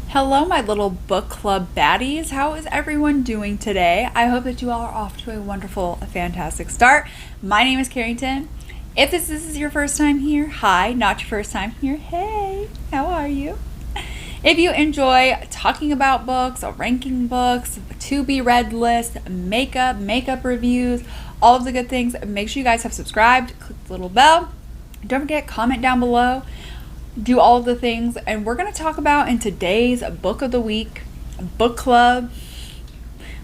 Hello, my little book club baddies. How is everyone doing today? I hope that you all are off to a wonderful, fantastic start. My name is Carrington. If this is your first time here, hi. Not your first time here, hey. How are you? If you enjoy talking about books or ranking books, to be read list, makeup reviews, all of the good things, make sure you guys have subscribed, click the little bell. Don't forget, comment down below. Do all of the things, and we're going to talk about in today's book of the week, book club,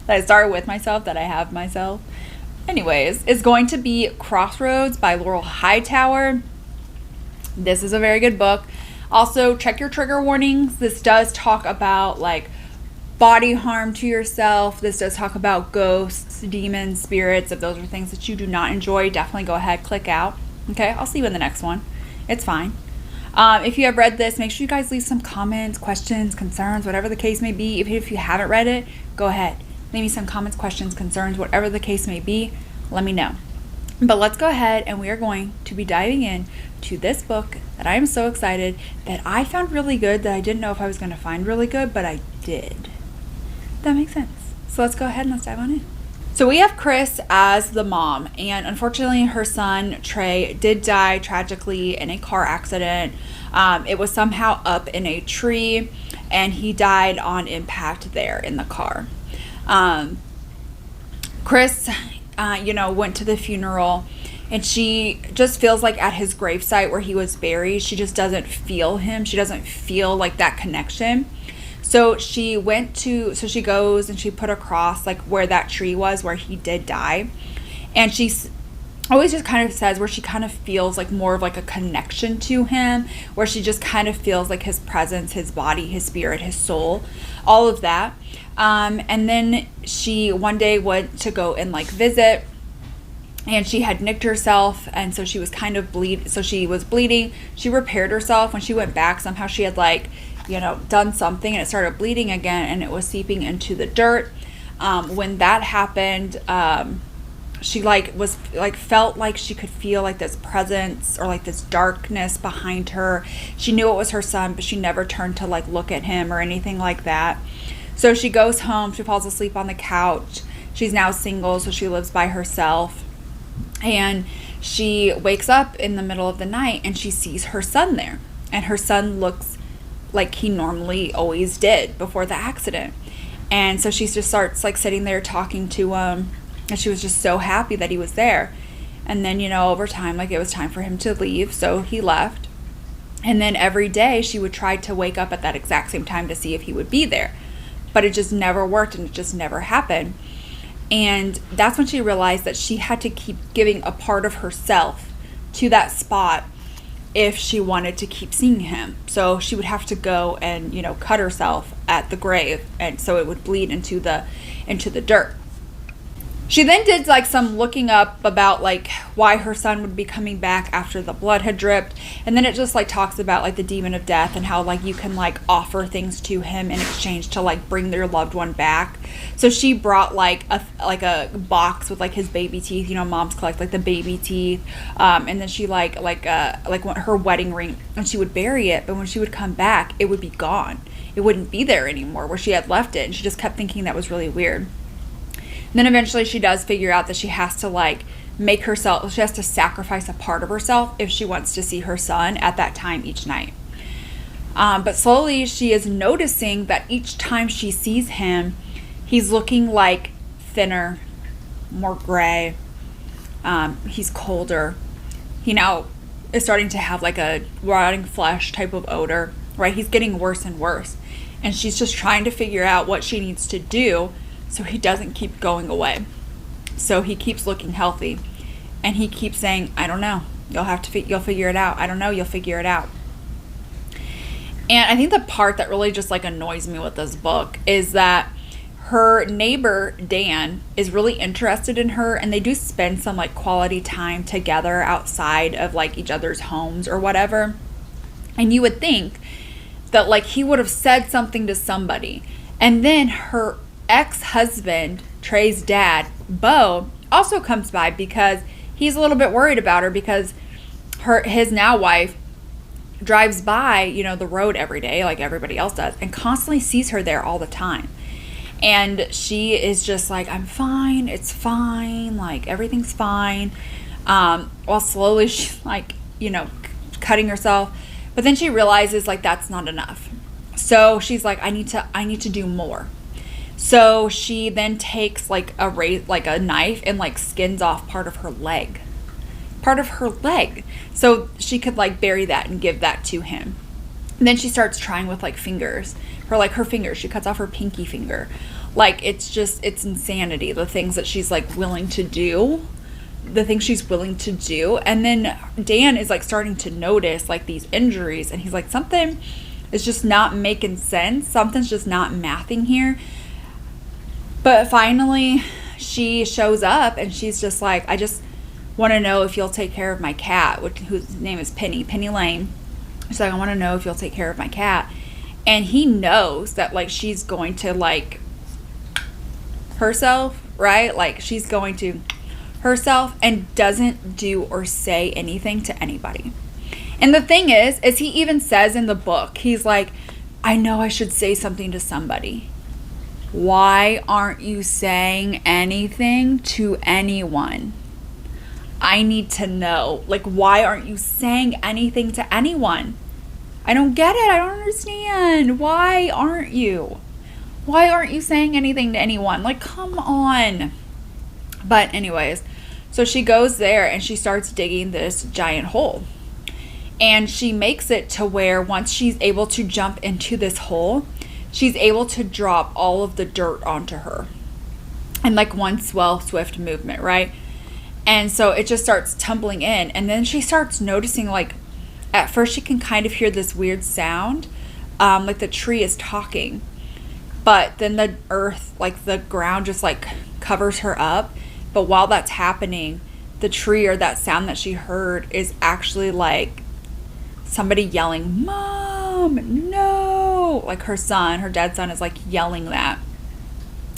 that I started with myself, that I have myself. Anyways, it's going to be Crossroads by Laurel Hightower. This is a very good book. Also, check your trigger warnings. This does talk about like body harm to yourself. This does talk about ghosts, demons, spirits. If those are things that you do not enjoy, definitely go ahead, click out. Okay, I'll see you in the next one. It's fine. If you have read this, make sure you guys leave some comments, questions, concerns, whatever the case may be. Even if you haven't read it, go ahead. Leave me some comments, questions, concerns, whatever the case may be. Let me know. But let's go ahead, and we are going to be diving in to this book that I am so excited, that I found really good, that I didn't know if I was going to find really good, but I did. That makes sense. So let's go ahead and let's dive on in. So we have Chris as the mom, and unfortunately her son Trey did die tragically in a car accident. It was somehow up in a tree, and he died on impact there in the car. Chris, went to the funeral, and she just feels like at his gravesite where he was buried, she just doesn't feel him. She doesn't feel like that connection. So she goes and she put a cross like where that tree was, where he did die. And she's always just kind of says where she kind of feels like more of like a connection to him, where she just kind of feels like his presence, his body, his spirit, his soul, all of that. And then she one day went to go and like visit, and she had nicked herself, and so she was kind of she was bleeding. She repaired herself. When she went back, somehow she had done something, and it started bleeding again, and it was seeping into the dirt. When that happened, she felt like she could feel like this presence or like this darkness behind her. She knew it was her son, but she never turned to like look at him or anything like that. So she goes home, she falls asleep on the couch. She's now single, so she lives by herself. And she wakes up in the middle of the night, and she sees her son there. And her son looks like he normally always did before the accident. And so she just starts like sitting there talking to him, and she was just so happy that he was there. And then, over time, like it was time for him to leave, so he left. And then every day she would try to wake up at that exact same time to see if he would be there. But it just never worked, and it just never happened. And that's when she realized that she had to keep giving a part of herself to that spot if she wanted to keep seeing him. So she would have to go and, cut herself at the grave, and so it would bleed into the dirt. She then did like some looking up about like why her son would be coming back after the blood had dripped. And then it just like talks about like the demon of death, and how like you can like offer things to him in exchange to like bring their loved one back. So she brought like a box with like his baby teeth. Moms collect like the baby teeth. And then she her wedding ring, and she would bury it. But when she would come back, it would be gone. It wouldn't be there anymore where she had left it. And she just kept thinking that was really weird. And then eventually she does figure out that she has to sacrifice a part of herself if she wants to see her son at that time each night. But slowly she is noticing that each time she sees him, he's looking like thinner, more gray. He's colder. He now is starting to have like a rotting flesh type of odor, right? He's getting worse and worse. And she's just trying to figure out what she needs to do so he doesn't keep going away. So he keeps looking healthy, and he keeps saying, I don't know, you'll figure it out. I don't know, you'll figure it out. And I think the part that really just like annoys me with this book is that her neighbor Dan is really interested in her, and they do spend some like quality time together outside of like each other's homes or whatever. And you would think that like he would have said something to somebody. And then her ex-husband, Trey's dad, Bo, also comes by because he's a little bit worried about her, because his now wife drives by, you know, the road every day like everybody else does, and constantly sees her there all the time. And she is just like, I'm fine, it's fine, like everything's fine. While slowly she's like, you know, cutting herself. But then she realizes like that's not enough. So she's like, I need to do more. So she then takes like a knife and like skins off part of her leg. So she could like bury that and give that to him. And then she starts trying with like fingers. Her fingers. She cuts off her pinky finger. Like, it's insanity. The things that she's like willing to do. And then Dan is like starting to notice like these injuries, and he's like, something is just not making sense. Something's just not mathing here. But finally she shows up and she's just like, I just want to know if you'll take care of my cat, whose name is Penny Lane. She's like, I want to know if you'll take care of my cat. And he knows that like she's going to like herself, right? Like she's going to herself, and doesn't do or say anything to anybody. And the thing is he even says in the book, he's like, I know I should say something to somebody. Why aren't you saying anything to anyone? I need to know. Like, why aren't you saying anything to anyone? I don't get it. I don't understand. Why aren't you? Why aren't you saying anything to anyone? Like, come on. But anyways, so she goes there and she starts digging this giant hole. And she makes it to where once she's able to jump into this hole, she's able to drop all of the dirt onto her in like one swift movement, right? And so it just starts tumbling in. And then she starts noticing, like, at first she can kind of hear this weird sound, like the tree is talking. But then the earth, like the ground just like covers her up. But while that's happening, the tree, or that sound that she heard, is actually like somebody yelling, Mom, no! Like her dead son is like yelling that.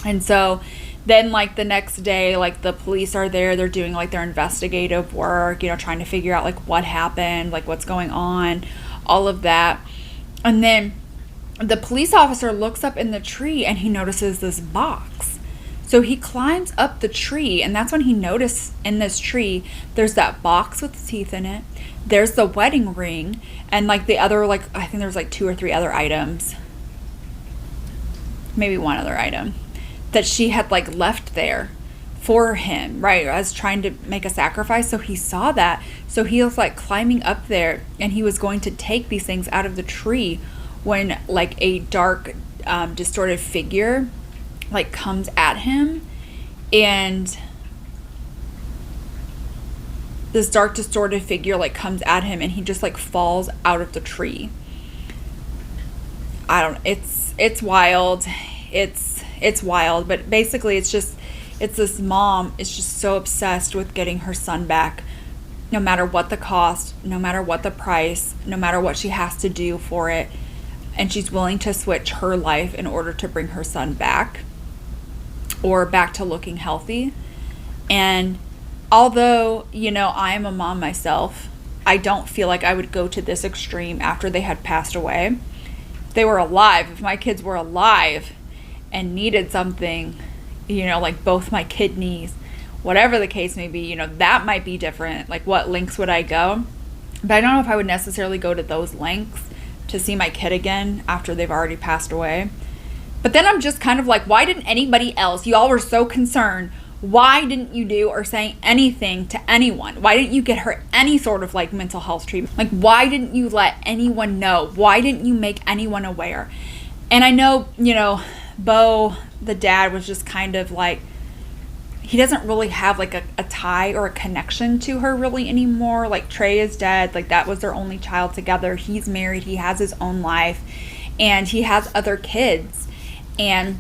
And so then like the next day, like the police are there, they're doing like their investigative work, you know, trying to figure out like what happened, like what's going on, all of that. And then the police officer looks up in the tree and he notices this box. So he climbs up the tree, and that's when he noticed in this tree, there's that box with teeth in it. There's the wedding ring, and like the other, like, I think there's like 2 or 3 other items. Maybe one other item that she had like left there for him, right? As trying to make a sacrifice. So he saw that. So he was like climbing up there, and he was going to take these things out of the tree when like a dark, distorted figure like comes at him, and this dark distorted figure like comes at him, and he just like falls out of the tree. It's wild. It's wild, but basically it's this mom is just so obsessed with getting her son back, no matter what the cost, no matter what the price, no matter what she has to do for it. And she's willing to switch her life in order to bring her son back, or back to looking healthy. And although, you know, I am a mom myself, I don't feel like I would go to this extreme after they had passed away. If they were alive, if my kids were alive and needed something, you know, like both my kidneys, whatever the case may be, you know, that might be different. Like, what lengths would I go? But I don't know if I would necessarily go to those lengths to see my kid again after they've already passed away. But then I'm just kind of like, why didn't anybody else? You all were so concerned. Why didn't you do or say anything to anyone? Why didn't you get her any sort of like mental health treatment? Like, why didn't you let anyone know? Why didn't you make anyone aware? And I know, you know, Bo, the dad, was just kind of like, he doesn't really have like a tie or a connection to her really anymore. Like, Trey is dead. Like, that was their only child together. He's married. He has his own life, and he has other kids. And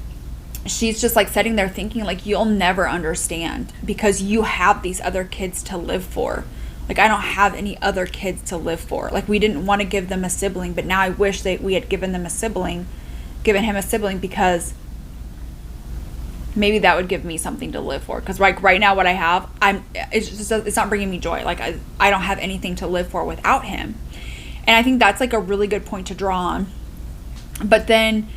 she's just like sitting there thinking like, you'll never understand because you have these other kids to live for. Like, I don't have any other kids to live for. Like, we didn't want to give them a sibling, but now I wish that we had given him a sibling, because maybe that would give me something to live for. Because like right now what I have, it's not bringing me joy. Like I don't have anything to live for without him. And I think that's like a really good point to draw on. But then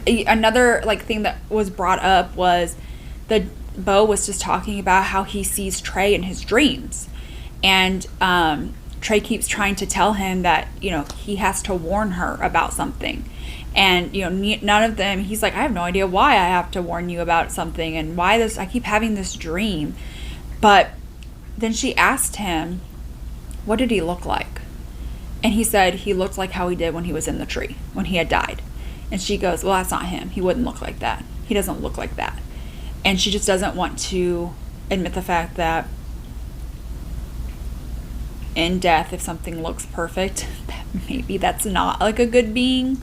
another like thing that was brought up was Bo was just talking about how he sees Trey in his dreams. And Trey keeps trying to tell him that, you know, he has to warn her about something. And, you know, none of them, he's like, I have no idea why I have to warn you about something and why I keep having this dream. But then she asked him, what did he look like? And he said he looked like how he did when he was in the tree, when he had died. And she goes, well, that's not him. He wouldn't look like that. He doesn't look like that. And she just doesn't want to admit the fact that in death, if something looks perfect, that maybe that's not like a good being.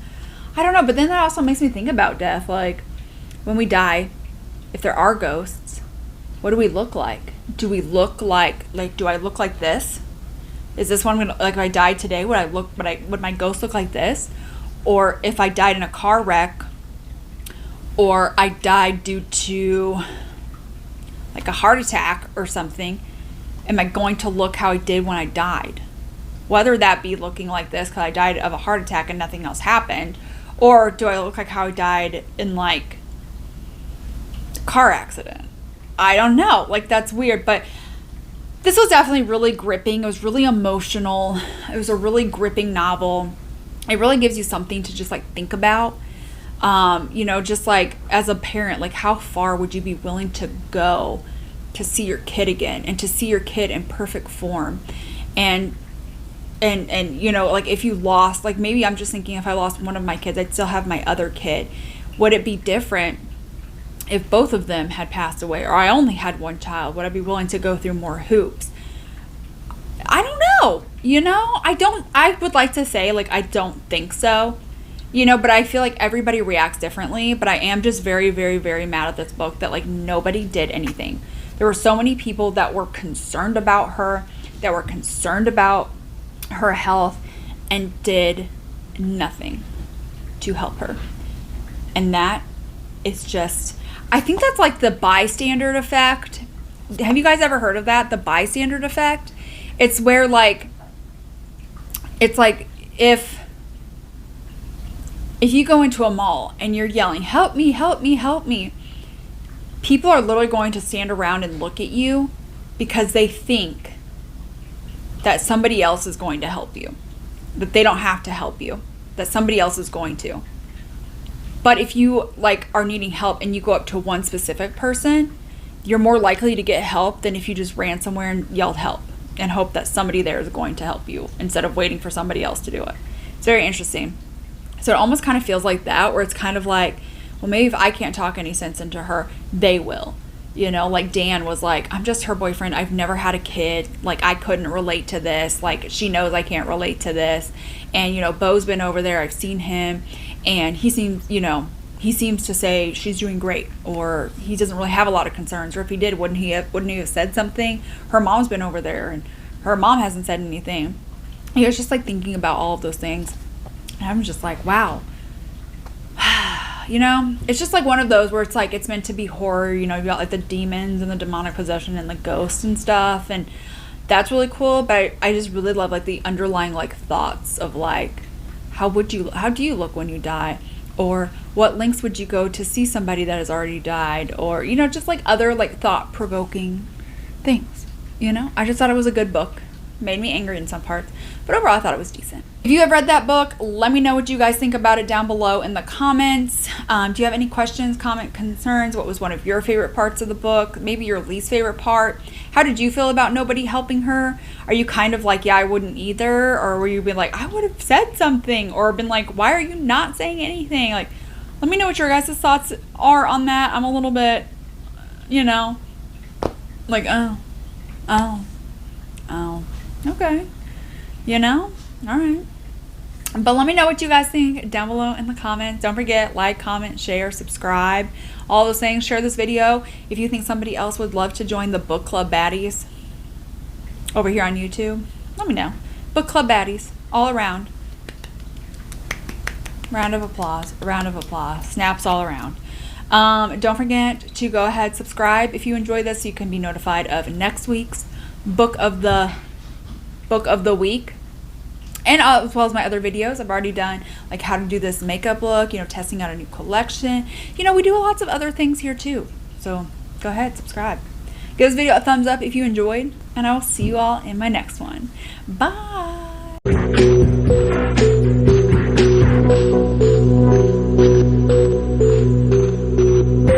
I don't know, but then that also makes me think about death. Like, when we die, if there are ghosts, what do we look like? Do we look like do I look like this? Is this one gonna, like, if I died today, would my ghost look like this? Or if I died in a car wreck, or I died due to like a heart attack or something, am I going to look how I did when I died? Whether that be looking like this because I died of a heart attack and nothing else happened, or do I look like how I died in like a car accident? I don't know. Like, that's weird. But this was definitely really gripping. It was really emotional. It was a really gripping novel. It really gives you something to just like think about. You know, just like as a parent, like how far would you be willing to go to see your kid again and to see your kid in perfect form? And you know, like if you lost, like maybe I'm just thinking if I lost one of my kids, I'd still have my other kid. Would it be different if both of them had passed away, or I only had one child? Would I be willing to go through more hoops? I don't know. You know, I would like to say like I don't think so, you know, but I feel like everybody reacts differently. But I am just very, very, very mad at this book that like nobody did anything. There were so many people that were concerned about her, that were concerned about her health, and did nothing to help her. And that is just, I think that's like the bystander effect. Have you guys ever heard of that? The bystander effect? It's where like, it's like if you go into a mall and you're yelling, help me, help me, help me, people are literally going to stand around and look at you because they think that somebody else is going to help you, that they don't have to help you, that somebody else is going to. But if you like are needing help and you go up to one specific person, you're more likely to get help than if you just ran somewhere and yelled help and hope that somebody there is going to help you instead of waiting for somebody else to do it. It's very interesting. So it almost kind of feels like that, where it's kind of like, well, maybe if I can't talk any sense into her, they will. You know, like Dan was like, I'm just her boyfriend. I've never had a kid. Like, I couldn't relate to this. Like, she knows I can't relate to this. And, you know, Bo's been over there. I've seen him. And he seems, you know, he seems to say she's doing great. Or he doesn't really have a lot of concerns. Or if he did, wouldn't he have said something? Her mom's been over there. And her mom hasn't said anything. He was just, like, thinking about all of those things. And I'm just like, wow. You know, it's just like one of those where it's like it's meant to be horror. You know, you got like the demons and the demonic possession and the ghosts and stuff, and that's really cool. But I just really love like the underlying like thoughts of like how do you look when you die, or what lengths would you go to see somebody that has already died, or you know, just like other like thought provoking things. You know, I just thought it was a good book. Made me angry in some parts, but overall I thought it was decent. If you have read that book, let me know what you guys think about it down below in the comments. Do you have any questions, concerns? What was one of your favorite parts of the book? Maybe your least favorite part? How did you feel about nobody helping her? Are you kind of like, yeah, I wouldn't either? Or were you been like, I would have said something? Or been like, why are you not saying anything? Like, let me know what your guys' thoughts are on that. I'm a little bit, you know, like, oh, okay, you know, all right. But let me know what you guys think down below in the comments. Don't forget, like, comment, share, subscribe, all those things. Share this video if you think somebody else would love to join the book club baddies over here on YouTube. Let me know. Book club baddies all around. Round of applause. Round of applause. Snaps all around. Don't forget to go ahead, subscribe if you enjoy this, so you can be notified of next week's book of the week. And as well as my other videos. I've already done like how to do this makeup look, testing out a new collection. We do lots of other things here too. So go ahead, subscribe. Give this video a thumbs up if you enjoyed, and I will see you all in my next one. Bye.